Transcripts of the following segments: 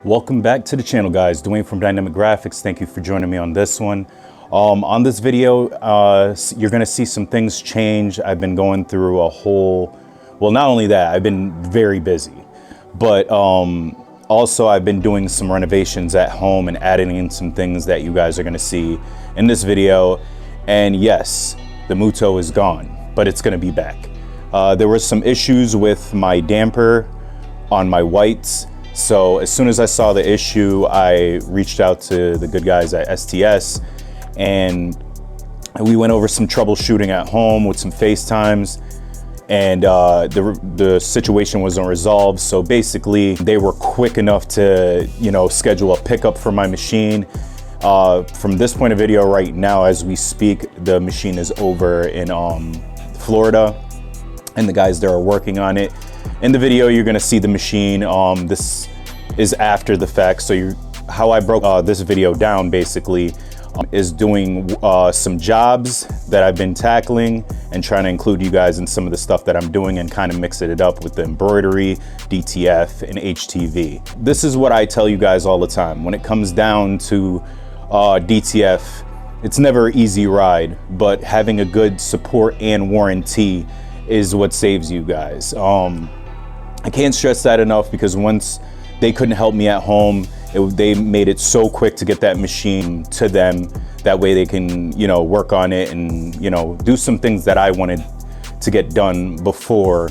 Welcome back to the channel, guys. Dwayne from Dynamic Graphics. Thank you for joining me on this one. On this video, you're gonna see some things change. I've been going through a whole, well, not only that, I've been very busy, but also I've been doing some renovations at home and adding in some things that you guys are gonna see in this video. And yes, the Mutoh is gone, but it's gonna be back. There were some issues with my damper on my whites. So as soon as I saw the issue, I reached out to the good guys at STS and we went over some troubleshooting at home with some FaceTimes, and the situation wasn't resolved. So basically they were quick enough to, schedule a pickup for my machine. From this point of video right now, as we speak, the machine is over in Florida and the guys there are working on it. In the video, you're gonna see the machine. This is after the fact. So how I broke this video down basically is doing some jobs that I've been tackling and trying to include you guys in some of the stuff that I'm doing and kind of mixing it up with the embroidery, DTF, and HTV. This is what I tell you guys all the time. When it comes down to DTF, it's never an easy ride, but having a good support and warranty is what saves you guys. I can't stress that enough, because once they couldn't help me at home, they made it so quick to get that machine to them. That way they can, work on it and, do some things that I wanted to get done before,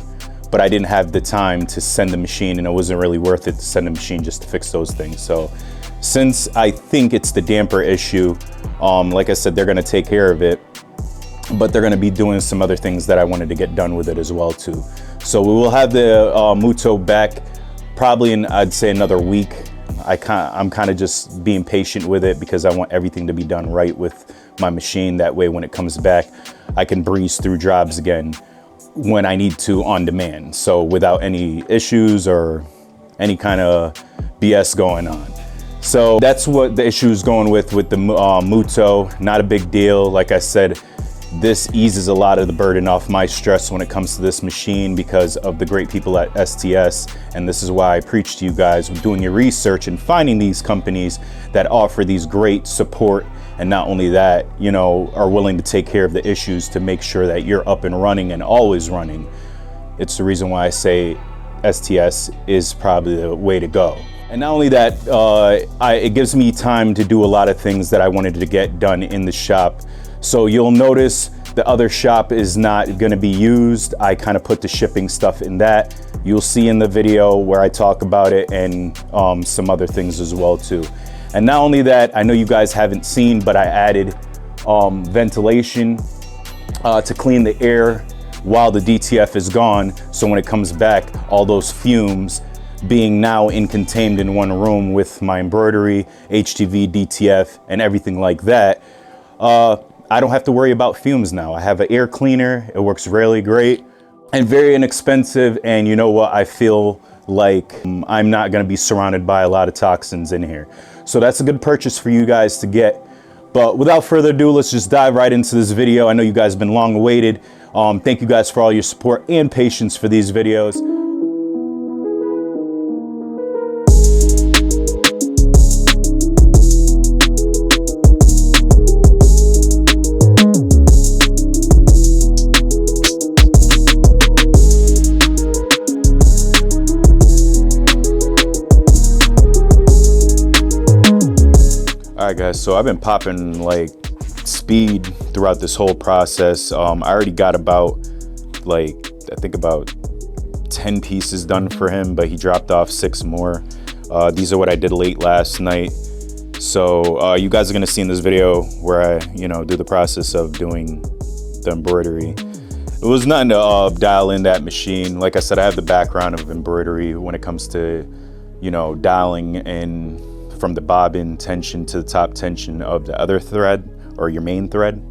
but I didn't have the time to send the machine, and it wasn't really worth it to send the machine just to fix those things. So since I think it's the damper issue, like I said, they're gonna take care of it, but they're gonna be doing some other things that I wanted to get done with it as well too. So we will have the Mutoh back probably in, I'd say, another week. I'm kind of just being patient with it because I want everything to be done right with my machine. That way when it comes back, I can breeze through jobs again when I need to on demand. So without any issues or any kind of BS going on. So that's what the issue is going with the Mutoh. Not a big deal. Like I said, this eases a lot of the burden off my stress when it comes to this machine because of the great people at STS. And this is why I preach to you guys with doing your research and finding these companies that offer these great support. And not only that, are willing to take care of the issues to make sure that you're up and running and always running. It's the reason why I say STS is probably the way to go. And not only that, it gives me time to do a lot of things that I wanted to get done in the shop. So you'll notice the other shop is not gonna be used. I kind of put the shipping stuff in that. You'll see in the video where I talk about it, and some other things as well too. And not only that, I know you guys haven't seen, but I added ventilation to clean the air while the DTF is gone. So when it comes back, all those fumes being now contained in one room with my embroidery, HTV, DTF, and everything like that, I don't have to worry about fumes now. I have an air cleaner. It works really great and very inexpensive. And you know what? I feel like I'm not gonna be surrounded by a lot of toxins in here. So that's a good purchase for you guys to get. But without further ado, let's just dive right into this video. I know you guys have been long awaited. Thank you guys for all your support and patience for these videos. Alright guys, so I've been popping like speed throughout this whole process. I already got about I think about 10 pieces done for him, but he dropped off 6 more. These are what I did late last night. So you guys are gonna see in this video where I do the process of doing the embroidery. It was nothing to dial in that machine. Like I said, I have the background of embroidery when it comes to dialing in from the bobbin tension to the top tension of the other thread or your main thread.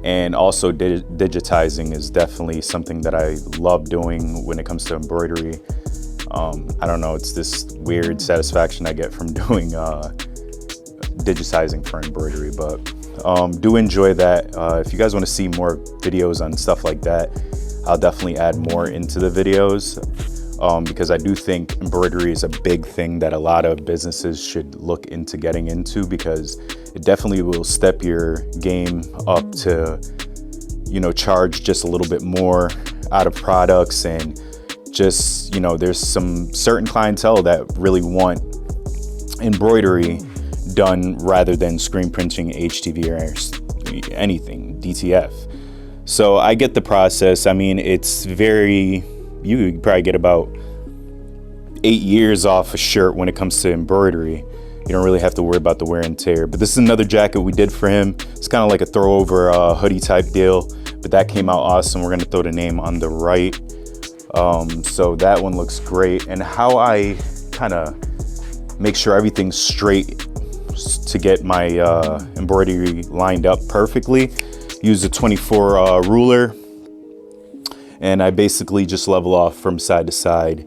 And also digitizing is definitely something that I love doing when it comes to embroidery. I don't know, it's this weird satisfaction I get from doing digitizing for embroidery, but do enjoy that. If you guys want to see more videos on stuff like that, I'll definitely add more into the videos. because I do think embroidery is a big thing that a lot of businesses should look into getting into, because it definitely will step your game up to, you know, charge just a little bit more out of products. And just, you know, there's some certain clientele that really want embroidery done rather than screen printing, HTV, or anything, DTF. So I get the process. I mean, it's very, you probably get about 8 years off a shirt when it comes to embroidery. You don't really have to worry about the wear and tear. But this is another jacket we did for him. It's kind of like a throw over hoodie type deal, but that came out awesome. We're gonna throw the name on the right. So that one looks great. And how I kind of make sure everything's straight to get my embroidery lined up perfectly, use a 24 ruler, and I basically just level off from side to side.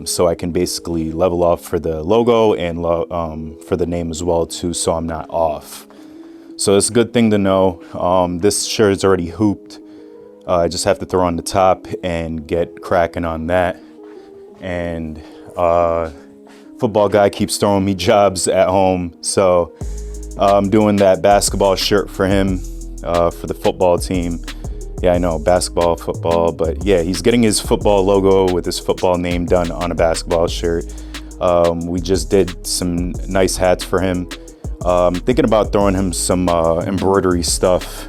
So I can basically level off for the logo and for the name as well too, so I'm not off. So it's a good thing to know. This shirt is already hooped. I just have to throw on the top and get cracking on that. And football guy keeps throwing me jobs at home, so I'm doing that basketball shirt for him, for the football team. Yeah, I know, basketball, football, but yeah, he's getting his football logo with his football name done on a basketball shirt. We just did some nice hats for him. Thinking about throwing him some embroidery stuff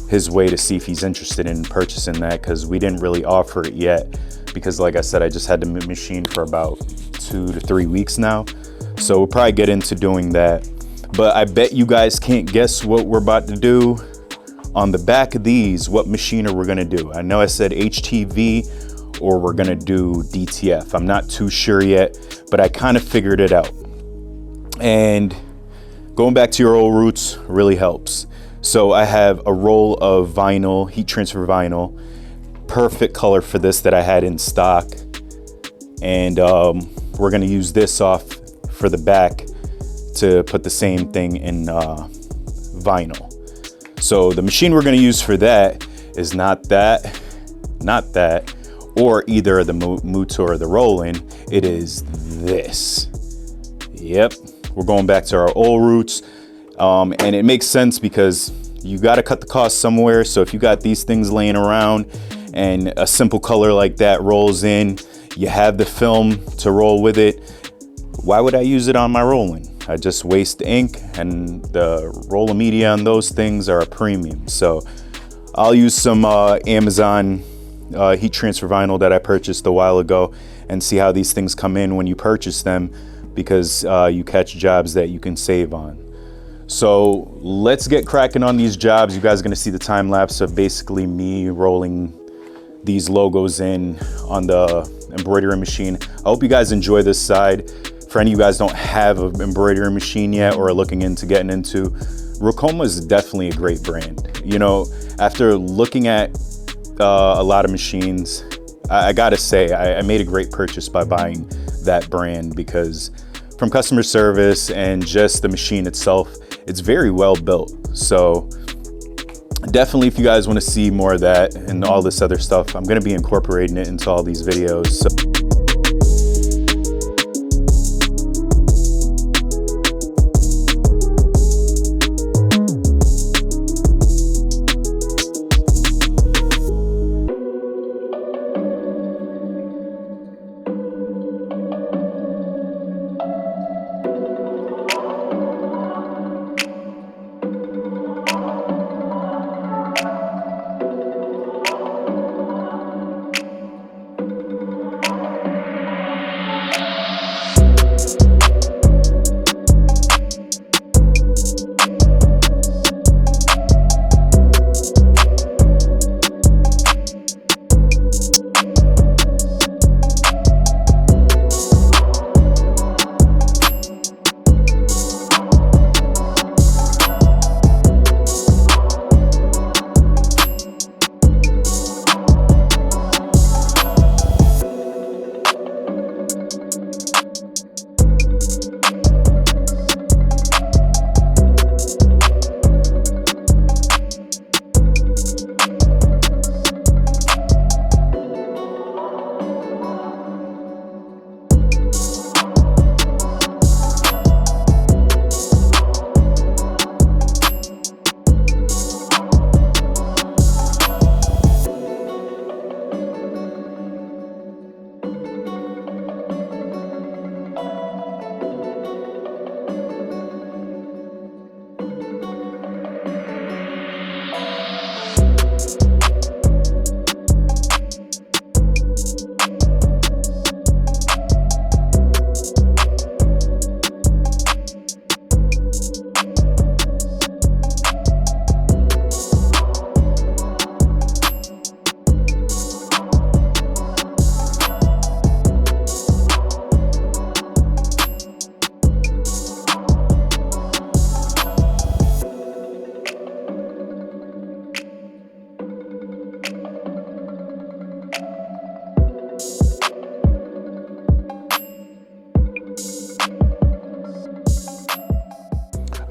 his way to see if he's interested in purchasing that, because we didn't really offer it yet, because like I said, I just had the machine for about 2 to 3 weeks now. So we'll probably get into doing that. But I bet you guys can't guess what we're about to do. On the back of these, what machine are we gonna do? I know I said HTV or we're gonna do DTF. I'm not too sure yet, but I kind of figured it out. And going back to your old roots really helps. So I have a roll of vinyl, heat transfer vinyl, perfect color for this that I had in stock. And we're gonna use this off for the back to put the same thing in vinyl. So the machine we're gonna use for that is not that, or either the Mutoh or the Roland. It is this. Yep, we're going back to our old roots. And it makes sense because you gotta cut the cost somewhere. So if you got these things laying around and a simple color like that rolls in, you have the film to roll with it, why would I use it on my Roland? I just waste ink, and the roller media on those things are a premium. So I'll use some Amazon heat transfer vinyl that I purchased a while ago and see how these things come in when you purchase them, because you catch jobs that you can save on. So let's get cracking on these jobs. You guys are gonna see the time lapse of basically me rolling these logos in on the embroidery machine. I hope you guys enjoy this side. For any of you guys don't have an embroidery machine yet or are looking into getting into, Rokoma is definitely a great brand. You know, after looking at a lot of machines, I gotta say, I made a great purchase by buying that brand, because from customer service and just the machine itself, it's very well built. So definitely, if you guys want to see more of that and all this other stuff, I'm going to be incorporating it into all these videos. So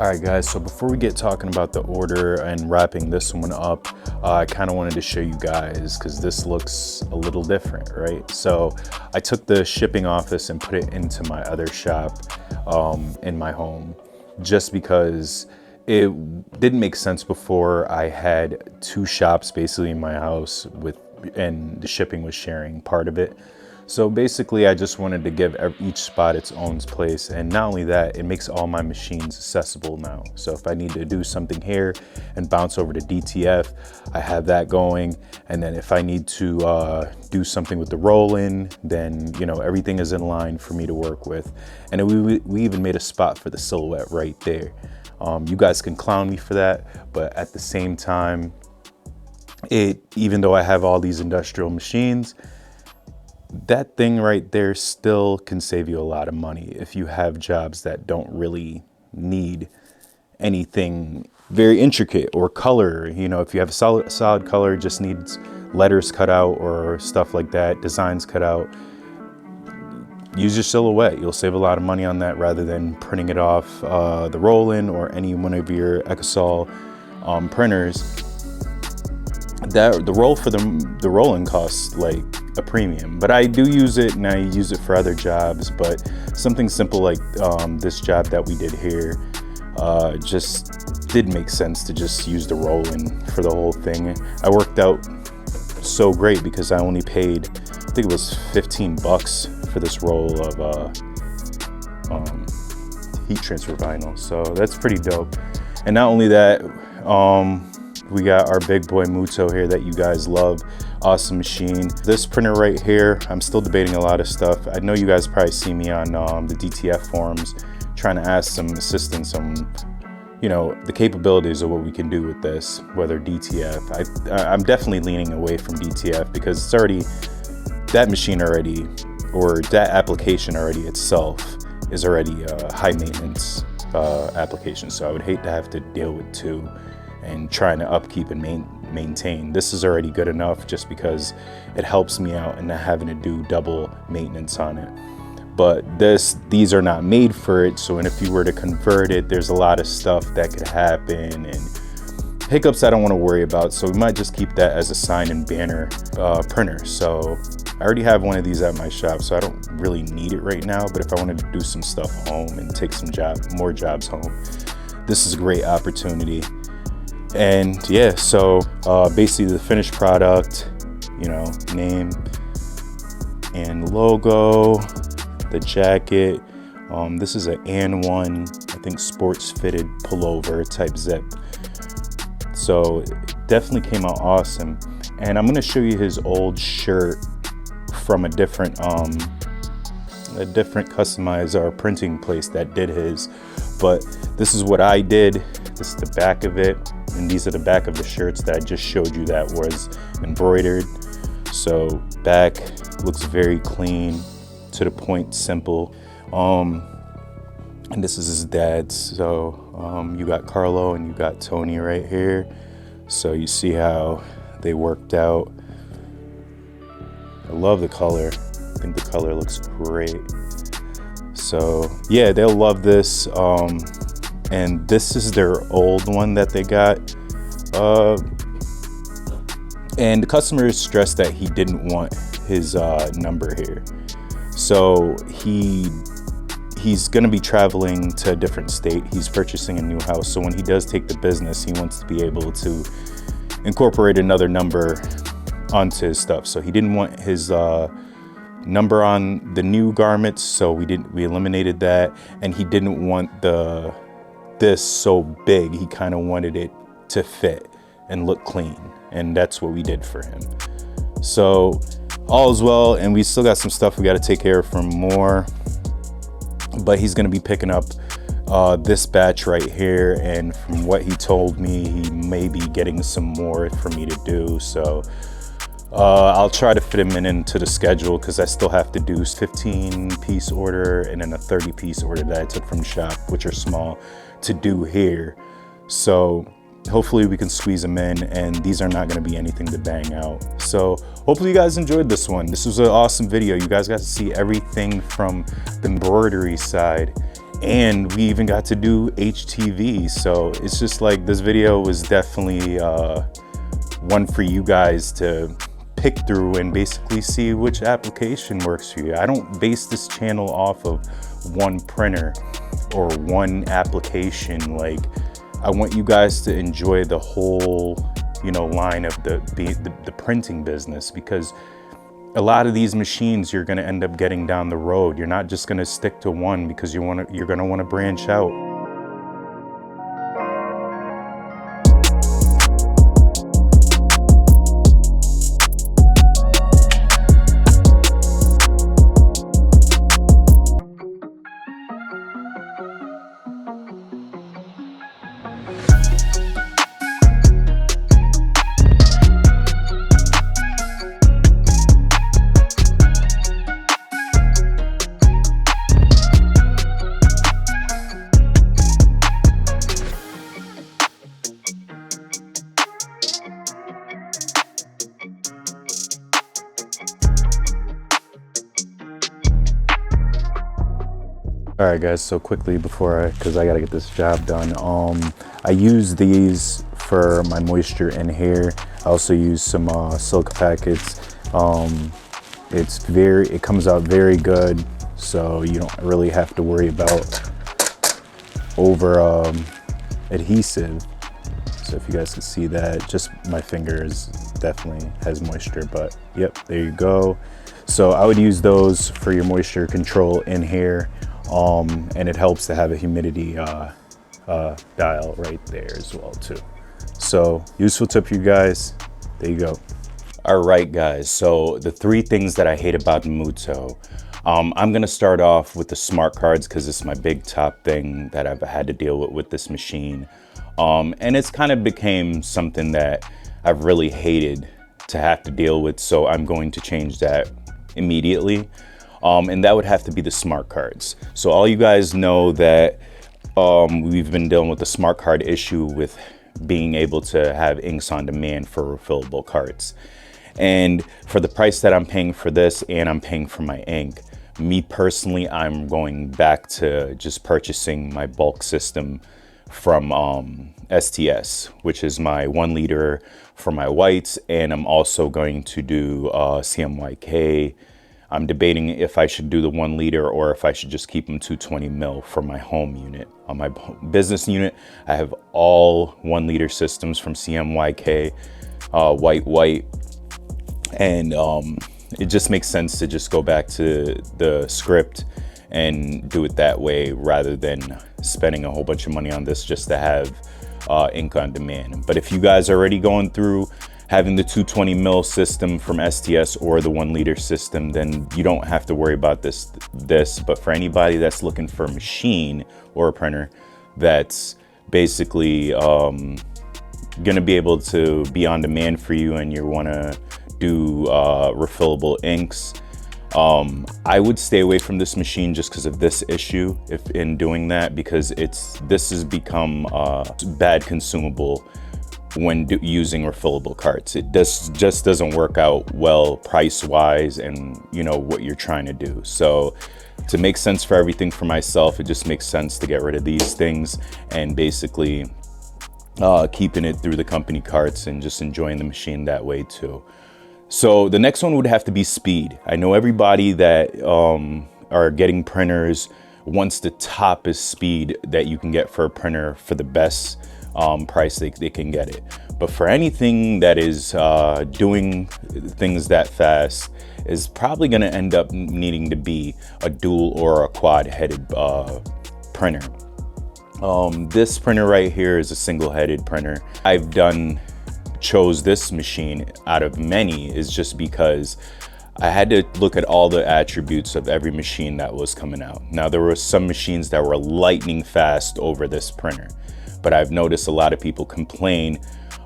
All right, guys, so before we get talking about the order and wrapping this one up, I kind of wanted to show you guys because this looks a little different, right? So I took the shipping office and put it into my other shop in my home, just because it didn't make sense before. I had two shops basically in my house and the shipping was sharing part of it. So basically I just wanted to give each spot its own place, and not only that, it makes all my machines accessible now. So if I need to do something here and bounce over to DTF, I have that going. And then if I need to do something with the roll-in, then you know, everything is in line for me to work with. And we even made a spot for the silhouette right there. You guys can clown me for that, but at the same time, even though I have all these industrial machines, that thing right there still can save you a lot of money if you have jobs that don't really need anything very intricate or color. You know, if you have a solid color, just needs letters cut out or stuff like that, designs cut out, use your silhouette. You'll save a lot of money on that rather than printing it off the roll-in or any one of your Ecosol printers. The roll for the roll-in costs like a premium, but I do use it, and I use it for other jobs. But something simple like this job that we did here just did make sense to just use the roll-in for the whole thing. I worked out so great because I only paid, I think it was 15 bucks for this roll of heat transfer vinyl. So that's pretty dope. And not only that, we got our big boy Mutoh here that you guys love. Awesome machine. This printer right here, I'm still debating a lot of stuff. I know you guys probably see me on the DTF forums trying to ask some assistance on, you know, the capabilities of what we can do with this, whether DTF. I'm definitely leaning away from DTF because it's already, that machine already, or that application already itself is already a high maintenance application. So I would hate to have to deal with two and trying to upkeep and maintain. This is already good enough just because it helps me out and not having to do double maintenance on it. But these are not made for it. So, and if you were to convert it, there's a lot of stuff that could happen and hiccups I don't want to worry about. So we might just keep that as a sign and banner printer. So I already have one of these at my shop, so I don't really need it right now. But if I wanted to do some stuff home and take some more jobs home, this is a great opportunity. And yeah, so basically the finished product, you know, name and logo, the jacket. This is an AN1, I think, sports fitted pullover type zip. So it definitely came out awesome. And I'm gonna show you his old shirt from a different customized or printing place that did his. But this is what I did. This is the back of it. And these are the back of the shirts that I just showed you that was embroidered. So back looks very clean, to the point, simple. And this is his dad's. So you got Carlo and you got Tony right here. So you see how they worked out. I love the color. I think the color looks great. So yeah, they'll love this. And this is their old one that they got. And the customer stressed that he didn't want his number here. So he's gonna be traveling to a different state. He's purchasing a new house. So when he does take the business, he wants to be able to incorporate another number onto his stuff. So he didn't want his number on the new garments. So we eliminated that. And he didn't want this so big. He kind of wanted it to fit and look clean, and that's what we did for him. So all is well, and we still got some stuff we got to take care of from more, but he's going to be picking up this batch right here, and from what he told me, he may be getting some more for me to do. So I'll try to fit him into the schedule because I still have to do 15-piece order and then a 30-piece order that I took from the shop, which are small, to do here. So hopefully we can squeeze them in, and these are not going to be anything to bang out. So hopefully you guys enjoyed this one. This was an awesome video. You guys got to see everything from the embroidery side And we even got to do HTV. So it's just like, this video was definitely one for you guys to pick through and basically see which application works for you. I don't base this channel off of one printer or one application. Like, I want you guys to enjoy the whole, you know, line of the printing business, because a lot of these machines you're going to end up getting down the road. You're not just going to stick to one, because you're going to want to branch out. All right, guys, so quickly before because I gotta get this job done, I use these for my moisture in here. I also use some silica packets. It comes out very good, so you don't really have to worry about over adhesive. So if you guys can see that, just my fingers definitely has moisture, but yep, there you go. So I would use those for your moisture control in here. And it helps to have a humidity dial right there as well too. So useful tip for you guys. There you go. All right, guys, so the 3 things that I hate about Mutoh. I'm gonna start off with the smart cards, because it's my big top thing that I've had to deal with this machine. And it's kind of became something that I've really hated to have to deal with, so I'm going to change that immediately. And that would have to be the smart cards. So all you guys know that we've been dealing with the smart card issue with being able to have inks on demand for refillable cards. And for the price that I'm paying for this, and I'm paying for my ink, me personally, I'm going back to just purchasing my bulk system from STS, which is my 1 liter for my whites. And I'm also going to do CMYK. I'm debating if I should do the 1 liter or if I should just keep them 220 mil for my home unit. On my business unit, I have all 1 liter systems from CMYK, white. And it just makes sense to just go back to the script and do it that way, rather than spending a whole bunch of money on this just to have ink on demand. But if you guys are already going through having the 220 mil system from STS or the 1 liter system, then you don't have to worry about this. But for anybody that's looking for a machine or a printer that's basically gonna be able to be on demand for you, and you wanna do refillable inks, I would stay away from this machine just because of this issue if in doing that, because this has become bad consumable when using refillable carts. It just doesn't work out well price-wise and you know what you're trying to do. So to make sense for everything for myself, it just makes sense to get rid of these things and basically keeping it through the company carts and just enjoying the machine that way too. So the next one would have to be speed. I know everybody that are getting printers wants the toppest speed that you can get for a printer for the best price they can get it. But for anything that is doing things that fast, is probably going to end up needing to be a dual or a quad headed printer. This printer right here is a single headed printer. I've chose this machine out of many is just because I had to look at all the attributes of every machine that was coming out. Now there were some machines that were lightning fast over this printer, but I've noticed a lot of people complain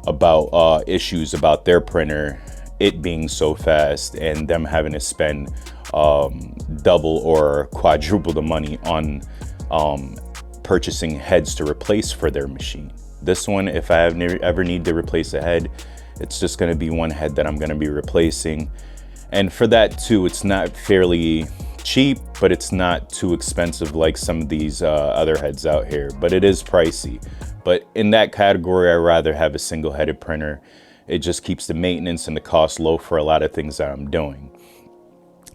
about issues about their printer, it being so fast and them having to spend double or quadruple the money on purchasing heads to replace for their machine. This one, if I ever need to replace a head, it's just going to be one head that I'm going to be replacing. And for that too, it's not fairly cheap, but it's not too expensive like some of these other heads out here, but it is pricey. But in that category, I'd rather have a single-headed printer. It just keeps the maintenance and the cost low for a lot of things that I'm doing.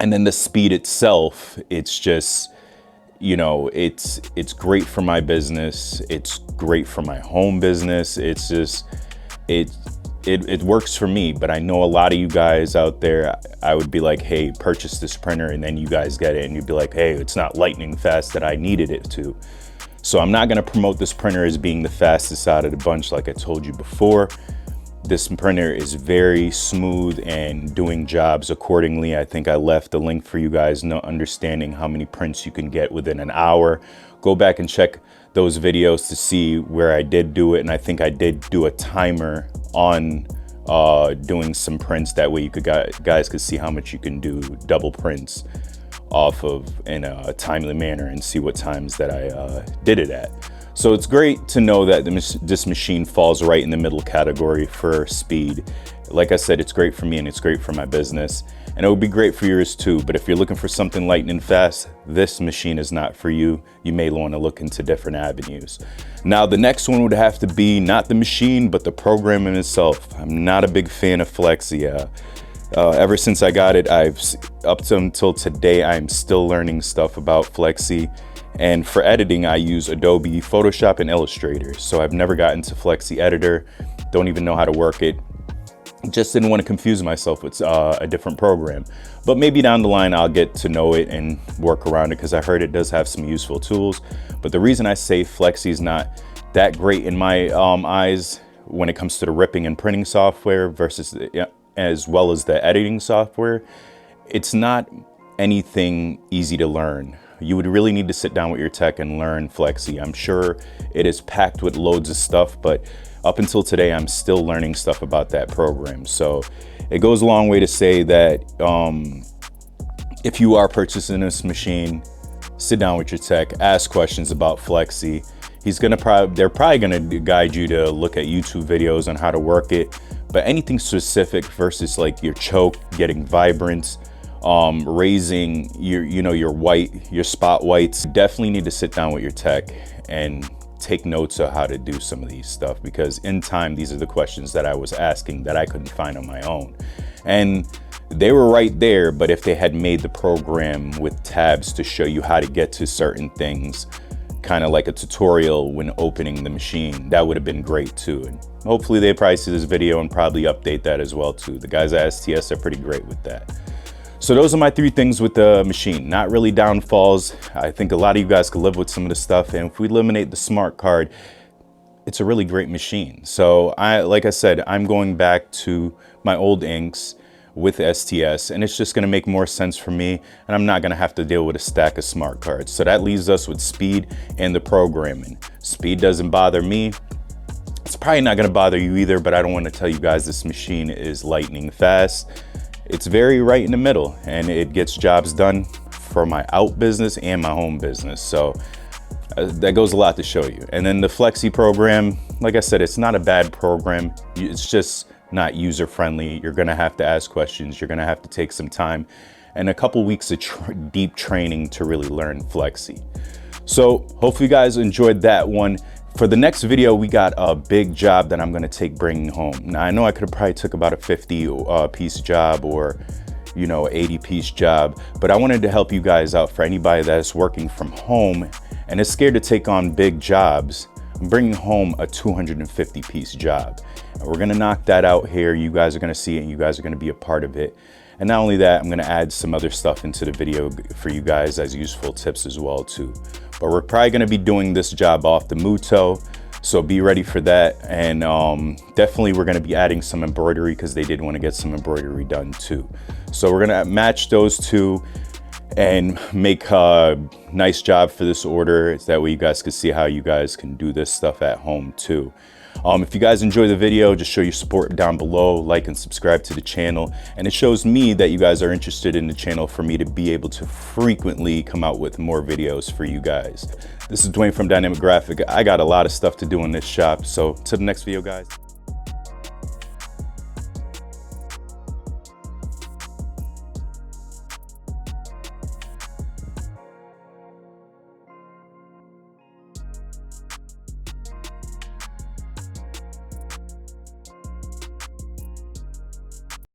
And then the speed itself, it's just, you know, it's great for my business. It's great for my home business. It's just, it works for me. But I know a lot of you guys out there, I would be like, hey, purchase this printer, and then you guys get it and you'd be like, hey, it's not lightning fast that I needed it to. So I'm not gonna promote this printer as being the fastest out of the bunch like I told you before. This printer is very smooth and doing jobs accordingly. I think I left a link for you guys understanding how many prints you can get within an hour. Go back and check those videos to see where I did do it. And I think I did do a timer on doing some prints. That way you guys could see how much you can do double prints off of in a timely manner and see what times that I did it at. So it's great to know that this machine falls right in the middle category for speed. Like I said, it's great for me and it's great for my business. And it would be great for yours too. But if you're looking for something lightning fast, this machine is not for you. You may want to look into different avenues. Now, the next one would have to be not the machine, but the program in itself. I'm not a big fan of Flexi. Ever since I got it, up until today, I'm still learning stuff about Flexi. And for editing, I use Adobe Photoshop and Illustrator. So I've never gotten to Flexi Editor, don't even know how to work it. Just didn't want to confuse myself with a different program. But maybe down the line, I'll get to know it and work around it, because I heard it does have some useful tools. But the reason I say Flexi is not that great in my eyes when it comes to the ripping and printing software versus as well as the editing software, it's not anything easy to learn. You would really need to sit down with your tech and learn Flexi. I'm sure it is packed with loads of stuff, but up until today, I'm still learning stuff about that program. So it goes a long way to say that if you are purchasing this machine, sit down with your tech, ask questions about Flexi. They're probably gonna guide you to look at YouTube videos on how to work it, but anything specific versus like your choke, getting vibrance, raising your spot whites, definitely need to sit down with your tech and take notes of how to do some of these stuff, because in time, these are the questions that I was asking that I couldn't find on my own. And they were right there, but if they had made the program with tabs to show you how to get to certain things, kind of like a tutorial when opening the machine, that would have been great too. And hopefully they probably see this video and probably update that as well too. The guys at STS are pretty great with that. So those are my 3 things with the machine. Not really downfalls. I think a lot of you guys could live with some of the stuff. And if we eliminate the smart card, it's a really great machine. So like I said, I'm going back to my old inks with STS, and it's just gonna make more sense for me, and I'm not gonna have to deal with a stack of smart cards. So that leaves us with speed and the programming. Speed doesn't bother me. It's probably not gonna bother you either, but I don't wanna tell you guys this machine is lightning fast. It's very right in the middle, and it gets jobs done for my out business and my home business. So that goes a lot to show you. And then the Flexi program, like I said, it's not a bad program. It's just not user friendly. You're gonna have to ask questions. You're gonna have to take some time and a couple weeks of deep training to really learn Flexi. So hopefully you guys enjoyed that one. For the next video, we got a big job that I'm gonna take bringing home. Now I know I could have probably took about a 50 piece job or 80 piece job, but I wanted to help you guys out. For anybody that's working from home and is scared to take on big jobs, I'm bringing home a 250 piece job. And we're gonna knock that out here. You guys are gonna see it and you guys are gonna be a part of it. And not only that, I'm gonna add some other stuff into the video for you guys as useful tips as well too. But we're probably gonna be doing this job off the Mutoh, so be ready for that. And definitely we're gonna be adding some embroidery because they did wanna get some embroidery done too. So we're gonna match those two and make a nice job for this order. That way you guys can see how you guys can do this stuff at home too. If you guys enjoy the video, just show your support down below, like and subscribe to the channel. And it shows me that you guys are interested in the channel for me to be able to frequently come out with more videos for you guys. This is Dwayne from Dynamic Graphic. I got a lot of stuff to do in this shop. So to the next video, guys.